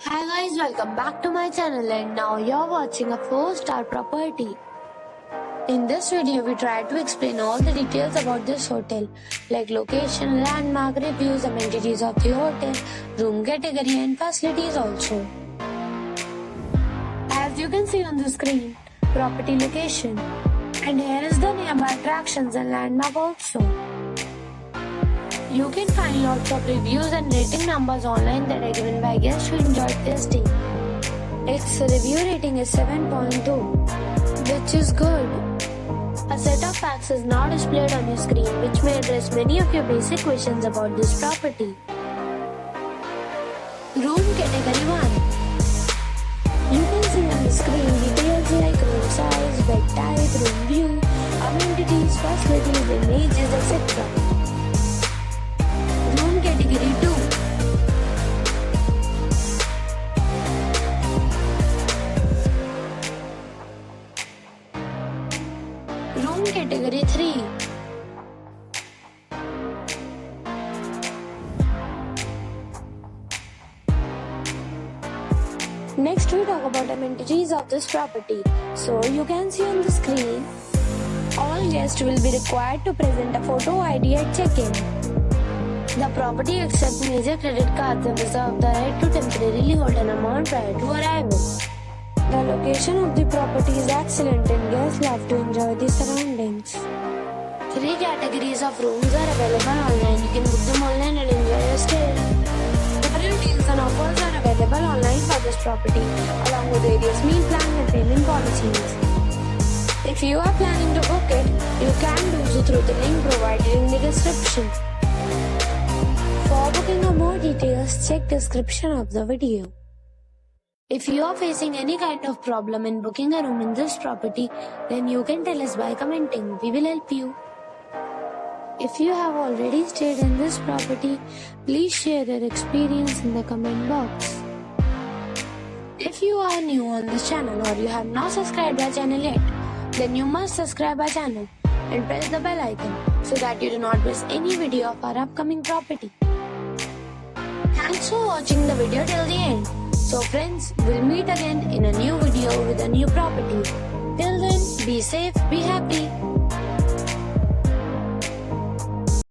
Hi guys, welcome back to my channel and now you're watching a 4-star property. In this video, we try to explain all the details about this hotel like location, landmark, reviews, amenities of the hotel, room category and facilities also. As you can see on the screen, property location. And here is the nearby attractions and landmark also. You can find lots of reviews and rating numbers online that are given by guests who enjoyed their stay. Its review rating is 7.2, which is good. A set of facts is now displayed on your screen which may address many of your basic questions about this property. Room category 1. You can see on the screen details like room size, bed type, room view, amenities, facilities, images, etc. Room category 2. Room category 3. Next we talk about amenities of this property. So you can see on the screen, all guests will be required to present a photo ID at check-in. The property accepts major credit cards and reserves the right to temporarily hold an amount prior to arrival. The location of the property is excellent and guests love to enjoy the surroundings. 3 categories of rooms are available online. You can book them online and enjoy your stay. Different deals and offers are available online for this property, along with various meal plans and payment policies. If you are planning to book it, you can do so through the link provided in the description. For booking or more details, check description of the video. If you are facing any kind of problem in booking a room in this property, then you can tell us by commenting. We will help you. If you have already stayed in this property, please share your experience in the comment box. If you are new on this channel or you have not subscribed our channel yet, then you must subscribe our channel and press the bell icon so that you do not miss any video of our upcoming property. Thanks for watching the video till the end. So friends, we'll meet again in a new video with a new property. Till then, be safe, be happy.